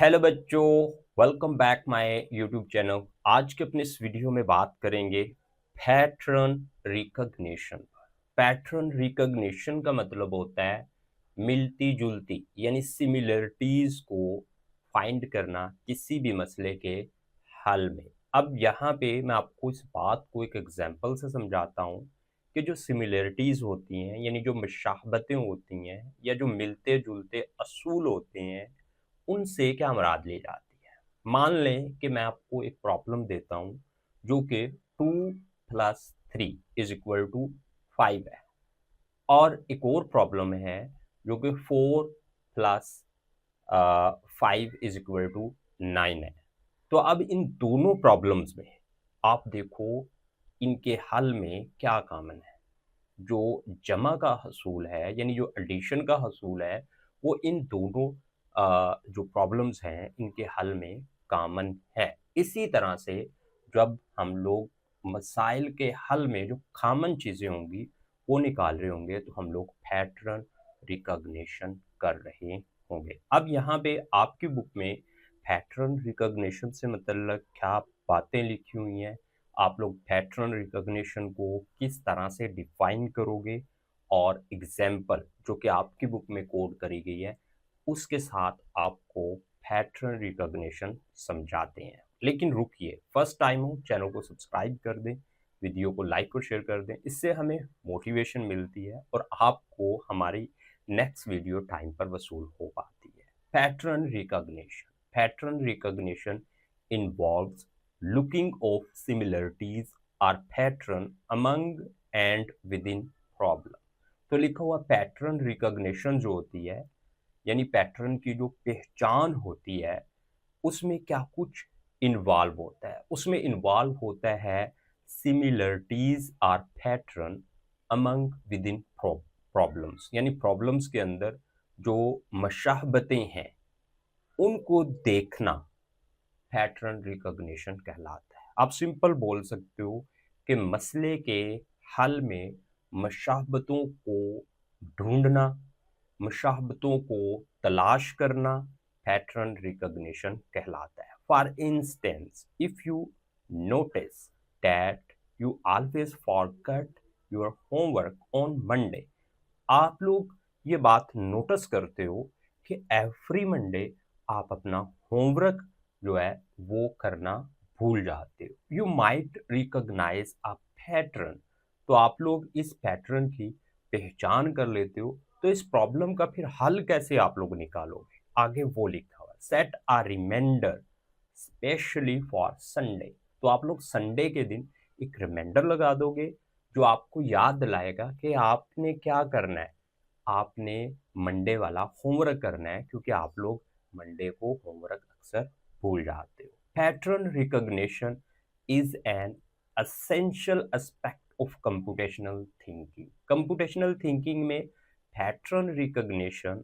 Hello बच्चों, welcome back my YouTube channel. आज के अपने इस वीडियो में बात करेंगे पैटर्न रिकॉग्निशन। पैटर्न रिकॉग्निशन का मतलब होता है मिलती जुलती यानी सिमिलरिटीज को फाइंड करना किसी भी मसले के हल में। अब यहाँ पे मैं आपको इस बात को एक एग्जांपल से समझाता हूँ कि जो सिमिलरिटीज होती हैं यानी जो मुशाबहतें होती हैं या जो मिलते जुलते असूल होते हैं उनसे क्या मुराद ली जाती है। मान लें कि मैं आपको एक प्रॉब्लम देता हूं जो कि 2+3 = 5 है, और एक और प्रॉब्लम है जो कि 4+5 = 9 है। तो अब इन दोनों प्रॉब्लम्स में आप देखो इनके हल में क्या कॉमन है। जो जमा का हसूल है यानी जो एडिशन का हसूल है वो इन दोनों जो प्रॉब्लम्स हैं इनके हल में कॉमन है। इसी तरह से जब हम लोग मसाइल के हल में जो कॉमन चीज़ें होंगी वो निकाल रहे होंगे तो हम लोग पैटर्न रिकॉग्निशन कर रहे होंगे। अब यहाँ पे आपकी बुक में पैटर्न रिकॉग्निशन से मतलब क्या बातें लिखी हुई हैं, आप लोग पैटर्न रिकॉग्निशन को किस तरह से डिफाइन करोगे, और एग्जाम्पल जो कि आपकी बुक में कोड करी गई है उसके साथ आपको पैटर्न रिकॉग्निशन समझाते हैं। लेकिन रुकिए, फर्स्ट टाइम हो चैनल को सब्सक्राइब कर दें, वीडियो को लाइक और शेयर कर दें, इससे हमें मोटिवेशन मिलती है और आपको हमारी नेक्स्ट वीडियो टाइम पर वसूल हो पाती है। Pattern recognition involves looking of similarities or pattern among and within problem। तो लिखा हुआ पैटर्न रिकॉग्निशन जो होती है यानी पैटर्न की जो पहचान होती है उसमें क्या कुछ इन्वॉल्व होता है। उसमें इन्वॉल्व होता है similarities or pattern among within problems, यानी प्रॉब्लम्स के अंदर जो मशाबतें हैं उनको देखना पैटर्न रिकॉग्निशन कहलाता है। आप सिंपल बोल सकते हो कि मसले के हल में मशाबतों को ढूंढना, मुशाबतों को तलाश करना पैटर्न रिकॉग्निशन कहलाता है। For instance, if you notice that you always forget your homework on Monday, आप लोग ये बात नोटिस करते हो कि एवरी मंडे आप अपना होमवर्क जो है वो करना भूल जाते हो। You might recognise a pattern, तो आप लोग इस पैटर्न की पहचान कर लेते हो। तो इस प्रॉब्लम का फिर हल कैसे आप लोग निकालोगे, आगे वो लिखा हुआ set a reminder specially for Sunday. तो आप लोग संडे के दिन एक रिमाइंडर लगा दोगे जो आपको याद दिलाएगा कि आपने क्या करना है, आपने मंडे वाला होमवर्क करना है, क्योंकि आप लोग मंडे को होमवर्क अक्सर भूल जाते हो। Pattern recognition is an essential aspect of computational thinking. Computational thinking में पैटर्न रिकॉग्निशन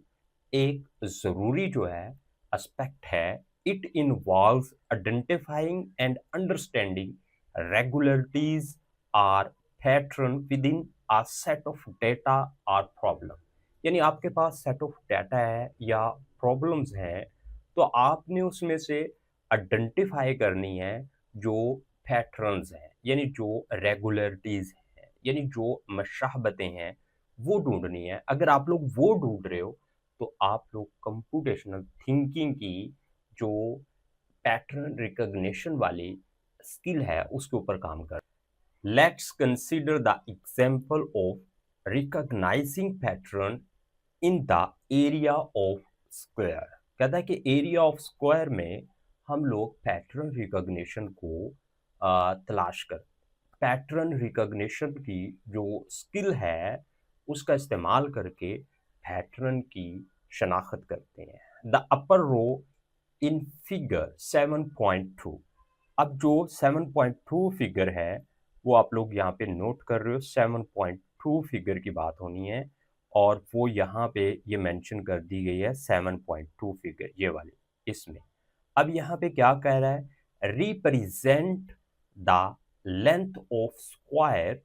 एक जरूरी जो है एस्पेक्ट है। It involves identifying and understanding regularities or pattern within a set of data or problem। यानी आपके पास सेट ऑफ डाटा है या प्रॉब्लम्स हैं, तो आपने उसमें से आइडेंटिफाई करनी है जो पैटर्न्स हैं यानी जो रेगुलरिटीज हैं यानी जो मशाबतें हैं वो ढूंढनी है। अगर आप लोग वो ढूंढ रहे हो तो आप लोग कंप्यूटेशनल थिंकिंग की जो पैटर्न रिकॉग्निशन वाली स्किल है उसके ऊपर काम कर। Let's consider the example of recognizing pattern in the area of square। कहता है कि एरिया ऑफ स्क्वायर में हम लोग पैटर्न रिकॉग्निशन को तलाश कर, पैटर्न रिकॉग्निशन की जो स्किल है उसका इस्तेमाल करके पैटर्न की शनाख्त करते हैं। The upper row in figure 7.2। अब जो 7.2 फिगर है वो आप लोग यहाँ पे नोट कर रहे हो, 7.2 फिगर की बात होनी है, और वो यहाँ पे ये मेंशन कर दी गई है 7.2 फिगर ये वाली इसमें। अब यहाँ पे क्या कह रहा है, represent the length of square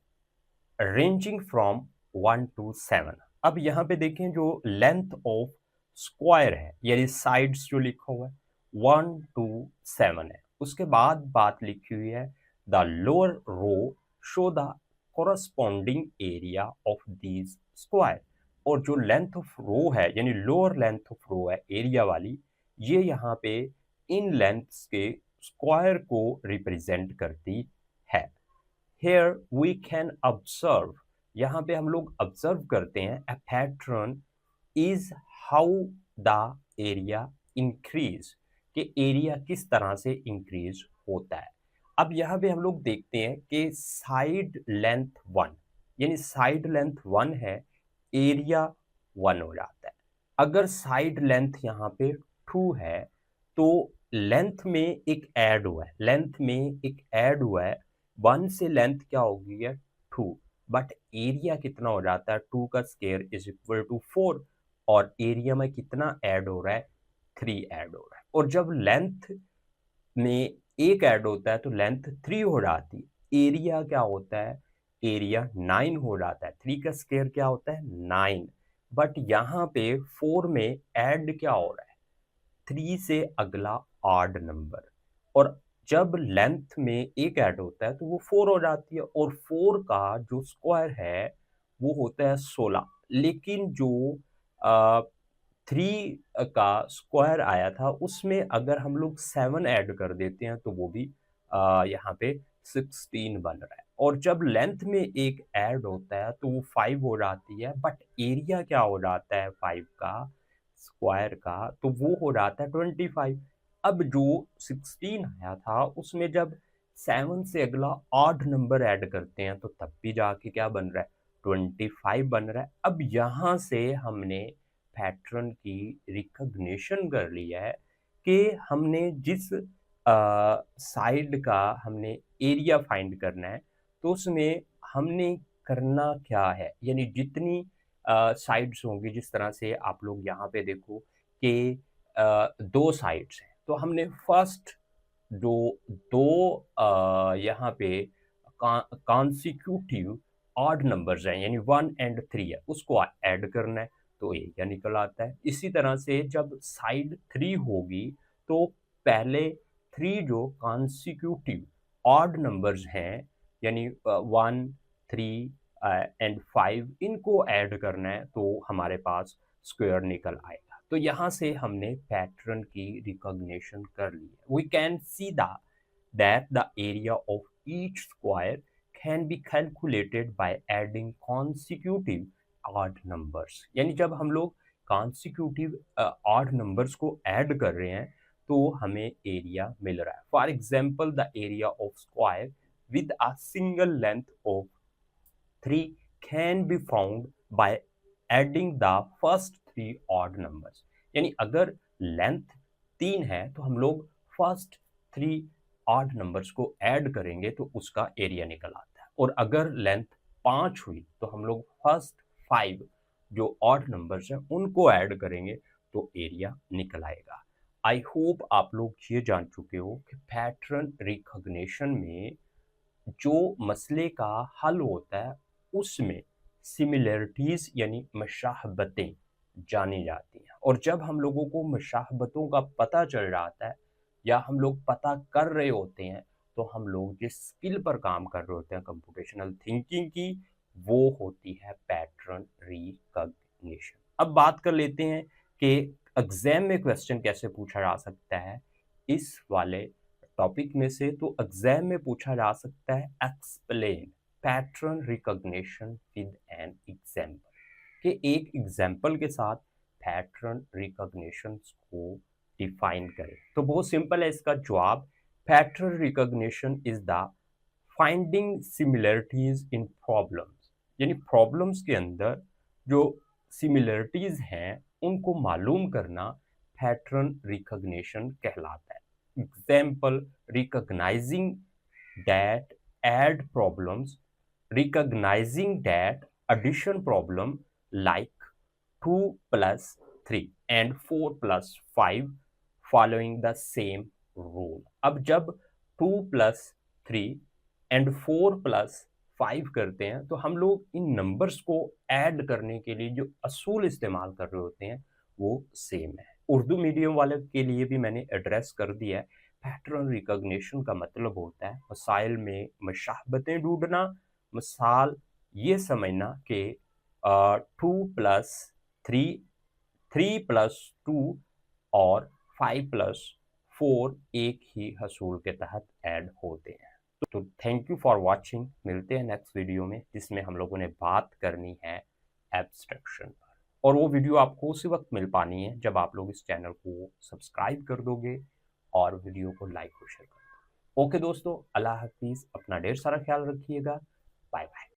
ranging from 1 to 7। अब यहाँ पे देखें जो लेंथ ऑफ स्क्वायर है यानी साइड्स जो लिखा हुआ है 1 टू 7 है। उसके बाद बात लिखी हुई है the lower row show the corresponding area of these square. और जो लेंथ ऑफ रो है यानी लोअर लेंथ ऑफ रो है एरिया वाली, ये यहाँ पे इन लेंथ्स के स्क्वायर को रिप्रेजेंट करती है। Here we can observe, यहाँ पे हम लोग ऑब्जर्व करते हैं a pattern is how the area increase, कि एरिया किस तरह से इंक्रीज होता है। अब यहाँ पे हम लोग देखते हैं कि साइड लेंथ 1, यानी साइड लेंथ 1 है, एरिया 1 हो जाता है। अगर साइड लेंथ यहाँ पे 2 है तो लेंथ में एक ऐड हुआ है, लेंथ में एक ऐड हुआ है, 1 से लेंथ क्या हो गई है 2, बट एरिया कितना हो जाता है, 2 का स्क्वायर इज इक्वल टू 4, और एरिया में कितना ऐड हो रहा है, 3 ऐड हो रहा है। और जब लेंथ में एक ऐड होता है तो लेंथ 3 हो जाती है, एरिया क्या होता है, एरिया 9 हो जाता है। 3 का स्क्वायर क्या होता है 9, बट यहाँ पे 4 में ऐड क्या हो रहा है, 3 से अगला ऑड नंबर, और जब लेंथ में एक ऐड होता है तो वो 4 हो जाती है, और 4 का जो स्क्वायर है वो होता है 16। लेकिन जो 3 का स्क्वायर आया था उसमें अगर हम लोग 7 ऐड कर देते हैं तो वो भी यहाँ पे 16 बन रहा है। और जब लेंथ में एक ऐड होता है तो वो 5 हो जाती है, बट एरिया क्या हो जाता है 5 का स्क्वायर का, तो वो हो जाता है 25। अब जो 16 आया था उसमें जब 7 से अगला ऑड नंबर ऐड करते हैं तो तब भी जाके क्या बन रहा है, 25 बन रहा है। अब यहाँ से हमने पैटर्न की रिकॉग्निशन कर लिया है कि हमने जिस साइड का हमने एरिया फाइंड करना है तो उसमें हमने करना क्या है, यानी जितनी साइड्स होंगी, जिस तरह से आप लोग यहाँ पे देखो कि 2 साइड्स हैं, तो हमने फर्स्ट जो 2 यहाँ पे कॉन्सिक्यूटिव ऑड नंबर्स हैं यानी 1 एंड 3 है, उसको ऐड करना है तो एरिया निकल आता है। इसी तरह से जब साइड 3 होगी तो पहले 3 जो कॉन्सिक्यूटिव ऑड नंबर्स हैं यानी 1, 3 एंड 5, इनको ऐड करना है तो हमारे पास स्क्वायर निकल आएगा। तो यहाँ से हमने पैटर्न की रिकॉग्निशन कर ली है। We can see that the area of each square can be calculated by adding consecutive odd numbers, यानी जब हम लोग consecutive odd numbers को ऐड कर रहे हैं तो हमें एरिया मिल रहा है। For example the area of square with a single length of 3 can be found by adding the first 3 odd numbers, यानी अगर लेंथ 3 है तो हम लोग फर्स्ट 3 ऑड नंबर्स को ऐड करेंगे तो उसका एरिया निकल आता है, और अगर लेंथ 5 हुई तो हम लोग फर्स्ट 5 जो ऑड नंबर्स हैं उनको ऐड करेंगे तो एरिया निकल आएगा। आई होप आप लोग ये जान चुके हो कि पैटर्न रिकॉग्निशन में जो मसले का हल होता है उसमें सिमिलरिटीज़ यानी मशाहबतें जानी जाती हैं, और जब हम लोगों को मशाहबतों का पता चल जाता है या हम लोग पता कर रहे होते हैं तो हम लोग जिस स्किल पर काम कर रहे होते हैं कंप्यूटेशनल थिंकिंग की, वो होती है पैटर्न रिकॉग्निशन। अब बात कर लेते हैं कि एग्जाम में क्वेश्चन कैसे पूछा जा सकता है इस वाले टॉपिक में से। तो एग्जाम में पूछा जा सकता है explain pattern recognition with an example, कि एक एग्जाम्पल के साथ पैटर्न रिकॉग्निशन को डिफाइन करें। तो बहुत सिंपल है इसका जवाब, pattern recognition is the finding similarities in problems, यानी प्रॉब्लम्स के अंदर जो सिमिलरिटीज हैं उनको मालूम करना पैटर्न रिकॉग्निशन कहलाता है। Example, recognizing that add problems, recognizing that addition problem like 2 plus 3 and 4 plus 5 following the same rule। अब जब 2 plus 3 and 4 plus 5 करते हैं तो हम लोग इन नंबर्स को ऐड करने के लिए जो असूल इस्तेमाल कर रहे होते हैं वो सेम है। उर्दू मीडियम वाले के लिए भी मैंने एड्रेस कर दिया है। पैटर्न रिकॉग्निशन का मतलब होता है मसाइल में मशाबतें ढूंढना। मिसाल ये समझना कि 2+3, 3+2 और 5+4 एक ही हसूल के तहत ऐड होते हैं। तो थैंक यू फॉर वॉचिंग। मिलते हैं नेक्स्ट वीडियो में जिसमें हम लोगों ने बात करनी है एब्स्ट्रैक्शन पर, और वो वीडियो आपको उसी वक्त मिल पानी है जब आप लोग इस चैनल को सब्सक्राइब कर दोगे और वीडियो को लाइक और शेयर कर दोगे। ओके दोस्तों, अल्लाह हाफिज़, अपना ढेर सारा ख्याल रखिएगा। Bye bye.